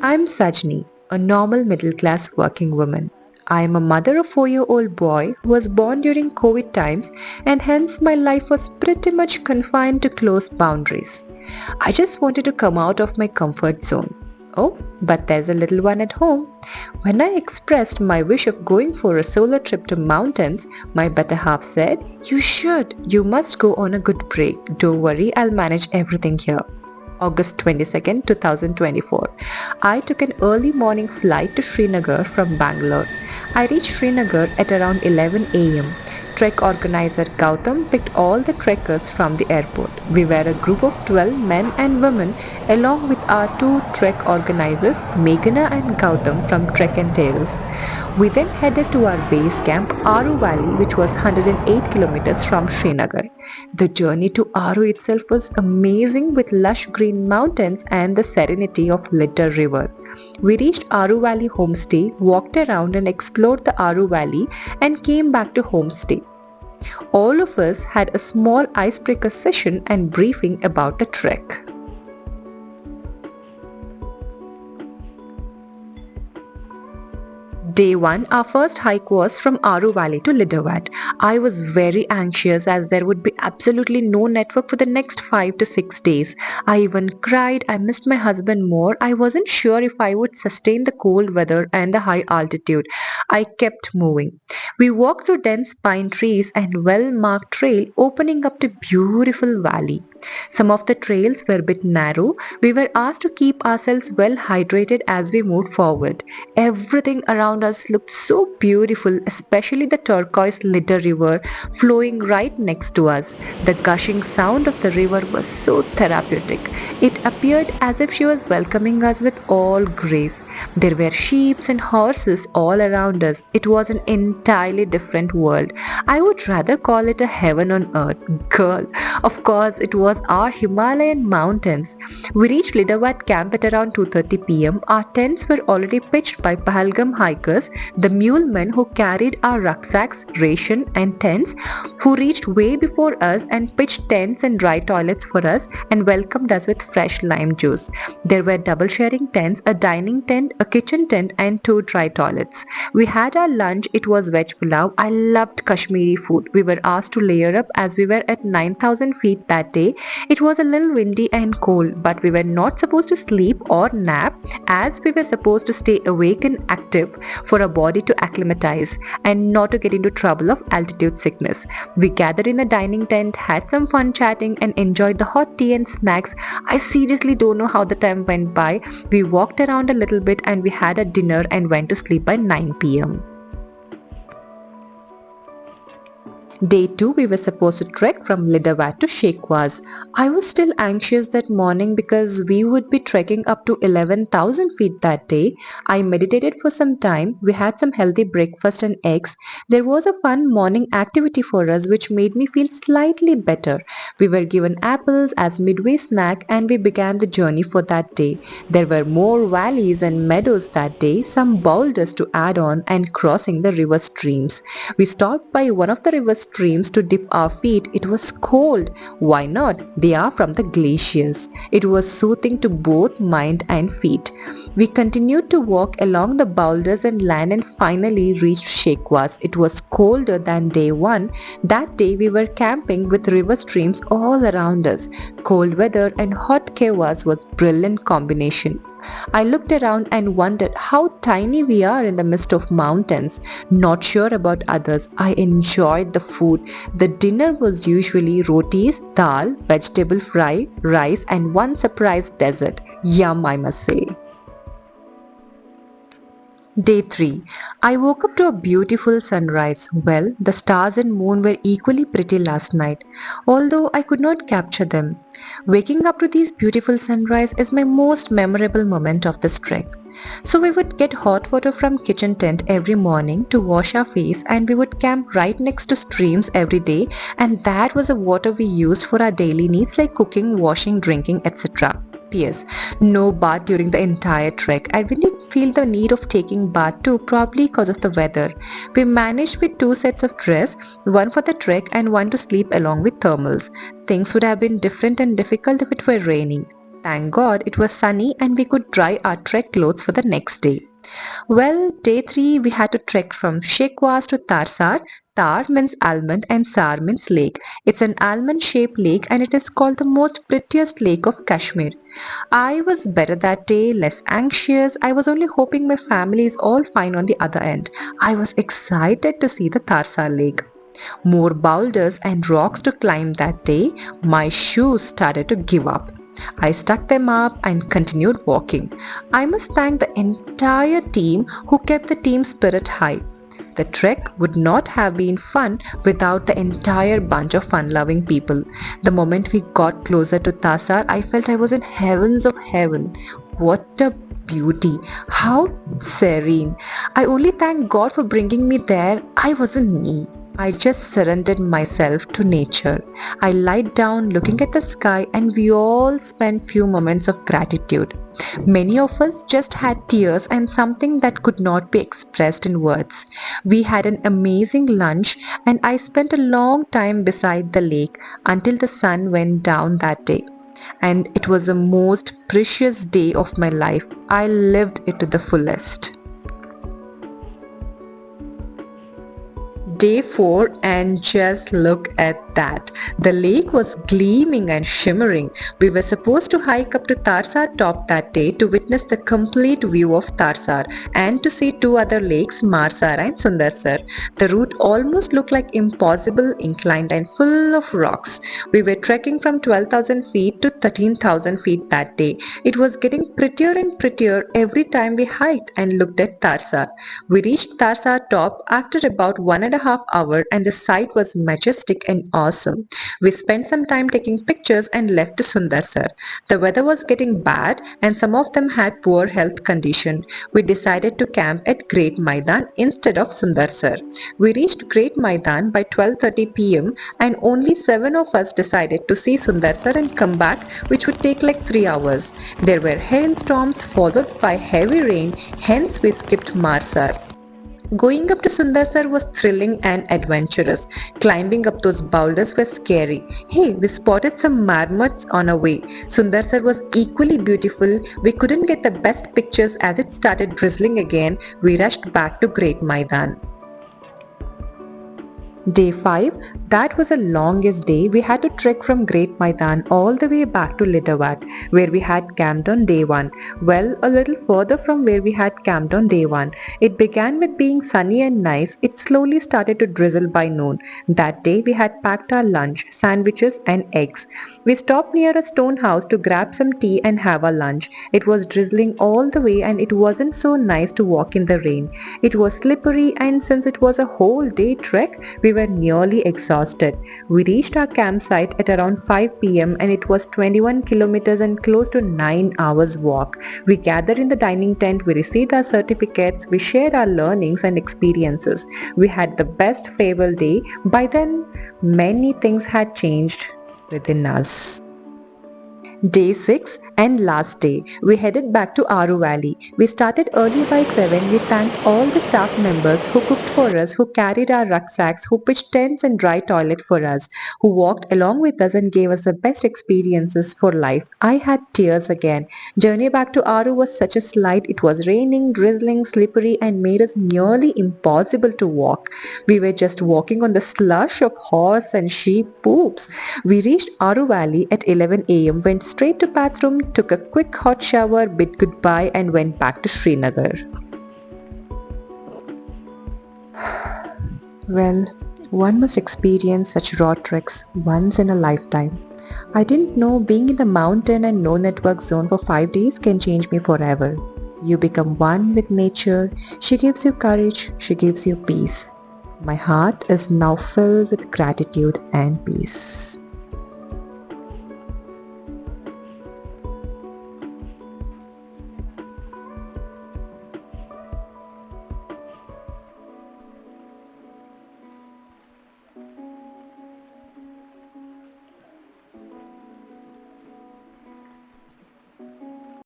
I'm Sajni, a normal middle class working woman. I am a mother of a 4-year-old boy who was born during COVID times and hence my life was pretty much confined to close boundaries. I just wanted to come out of my comfort zone. Oh, but there's a little one at home. When I expressed my wish of going for a solo trip to mountains, my better half said, "You should. You must go on a good break. Don't worry, I'll manage everything here." August 22nd, 2024. I took an early morning flight to Srinagar from Bangalore. I reached Srinagar at around 11 a.m. Trek organizer Gautam picked all the trekkers from the airport. We were a group of 12 men and women along with our two trek organizers Meghana and Gautam from Trek and Tales. We then headed to our base camp Aru Valley, which was 108 kilometers from Srinagar. The journey to Aru itself was amazing with lush green mountains and the serenity of Lidder River. We reached Aru Valley homestay, walked around and explored the Aru Valley and came back to homestay. All of us had a small icebreaker session and briefing about the trek. Day 1, our first hike was from Aru Valley to Lidderwat. I was very anxious as there would be absolutely no network for the next 5 to 6 days. I even cried. I missed my husband more. I wasn't sure if I would sustain the cold weather and the high altitude. I kept moving. We walked through dense pine trees and well-marked trail opening up to beautiful valley. Some of the trails were a bit narrow. We were asked to keep ourselves well hydrated as we moved forward. Everything around us looked so beautiful, especially the turquoise Lidder River flowing right next to us. The gushing sound of the river was so therapeutic. It appeared as if she was welcoming us with all grace. There were sheep and horses all around us. It was an entirely different world. I would rather call it a heaven on earth. Girl, of course, it was our Himalayan mountains. We reached Lidderwat camp at around 2:30 p.m. Our tents were already pitched by Pahalgam hikers, the mule men who carried our rucksacks, ration and tents, who reached way before us and pitched tents and dry toilets for us and welcomed us with fresh lime juice. There were double sharing tents, a dining tent, a kitchen tent and two dry toilets. We had our lunch. It was veg pulao. I loved Kashmiri food. We were asked to layer up as we were at 9,000 feet that day. It was a little windy and cold, but we were not supposed to sleep or nap as we were supposed to stay awake and active for our body to acclimatize and not to get into trouble of altitude sickness. We gathered in the dining tent, had some fun chatting and enjoyed the hot tea and snacks. I seriously don't know how the time went by. We walked around a little bit and we had a dinner and went to sleep by 9 p.m. Day 2, we were supposed to trek from Lidderwat to Shekwas. I was still anxious that morning because we would be trekking up to 11,000 feet that day. I meditated for some time. We had some healthy breakfast and eggs. There was a fun morning activity for us which made me feel slightly better. We were given apples as midway snack and we began the journey for that day. There were more valleys and meadows that day, some boulders to add on and crossing the river streams. We stopped by one of the river streams to dip our feet. It was cold. Why not? They are from the glaciers. It was soothing to both mind and feet. We continued to walk along the boulders and land and finally reached Shekwas. It was colder than day 1. That day we were camping with river streams all around us. Cold weather and hot kevas was brilliant combination. I looked around and wondered how tiny we are in the midst of mountains. Not sure about others. I enjoyed the food. The dinner was usually rotis, dal, vegetable fry, rice and one surprise dessert. Yum, I must say. Day 3. I woke up to a beautiful sunrise. Well, the stars and moon were equally pretty last night, although I could not capture them. Waking up to these beautiful sunrise is my most memorable moment of this trek. So we would get hot water from kitchen tent every morning to wash our face and we would camp right next to streams every day and that was the water we used for our daily needs like cooking, washing, drinking, etc. P.S. No bath during the entire trek. I didn't feel the need of taking bath too, probably because of the weather. We managed with 2 sets of dress, one for the trek and one to sleep along with thermals. Things would have been different and difficult if it were raining. Thank God it was sunny and we could dry our trek clothes for the next day. Well, day 3 we had to trek from Shekwas to Tarsar. Tar means almond and Sar means lake. It's an almond shaped lake and it is called the most prettiest lake of Kashmir. I was better that day, less anxious. I was only hoping my family is all fine on the other end. I was excited to see the Tarsar lake. More boulders and rocks to climb that day, my shoes started to give up. I stuck them up and continued walking. I must thank the entire team who kept the team spirit high. The trek would not have been fun without the entire bunch of fun loving people. The moment we got closer to Tarsar, I felt I was in heavens of heaven. What a beauty! How serene! I only thank God for bringing me there. I wasn't me. I just surrendered myself to nature. I lied down looking at the sky and we all spent few moments of gratitude. Many of us just had tears and something that could not be expressed in words. We had an amazing lunch and I spent a long time beside the lake until the sun went down that day. And it was the most precious day of my life. I lived it to the fullest. Day 4 and just look at that. The lake was gleaming and shimmering. We were supposed to hike up to Tarsar top that day to witness the complete view of Tarsar and to see two other lakes, Marsar and Sundersar. The route almost looked like impossible, inclined and full of rocks. We were trekking from 12,000 feet to 13,000 feet that day. It was getting prettier and prettier every time we hiked and looked at Tarsar. We reached Tarsar top after about 1.5 hours and the sight was majestic and awesome. We spent some time taking pictures and left to Sundersar. The weather was getting bad and some of them had poor health condition. We decided to camp at Great Maidan instead of Sundersar. We reached Great Maidan by 12:30 p.m. and only 7 of us decided to see Sundersar and come back, which would take like 3 hours. There were hailstorms followed by heavy rain, hence we skipped Marsar. Going up to Sundersar was thrilling and adventurous. Climbing up those boulders was scary. Hey, we spotted some marmots on our way. Sundersar was equally beautiful. We couldn't get the best pictures as it started drizzling again. We rushed back to Great Maidan. Day 5, that was the longest day. We had to trek from Great Maidan all the way back to Lidderwat, where we had camped on day 1. Well, a little further from where we had camped on day 1. It began with being sunny and nice. It slowly started to drizzle by noon. That day we had packed our lunch, sandwiches and eggs. We stopped near a stone house to grab some tea and have our lunch. It was drizzling all the way and it wasn't so nice to walk in the rain. It was slippery and since it was a whole day trek, we were nearly exhausted. We reached our campsite at around 5 p.m. and it was 21 kilometers and close to 9 hours walk. We gathered in the dining tent, we received our certificates, we shared our learnings and experiences. We had the best farewell day. By then, many things had changed within us. Day 6 and last day, we headed back to Aru Valley. We started early by 7. We thanked all the staff members who cooked for us, who carried our rucksacks, who pitched tents and dry toilet for us, who walked along with us and gave us the best experiences for life. I had tears again. Journey back to Aru was such a slide. It was raining, drizzling, slippery and made us nearly impossible to walk. We were just walking on the slush of horse and sheep poops. We reached Aru Valley at 11 a.m., went straight to bathroom, took a quick hot shower, bid goodbye and went back to Srinagar. Well, one must experience such raw treks once in a lifetime. I didn't know being in the mountain and no network zone for 5 days can change me forever. You become one with nature. She gives you courage. She gives you peace. My heart is now filled with gratitude and peace.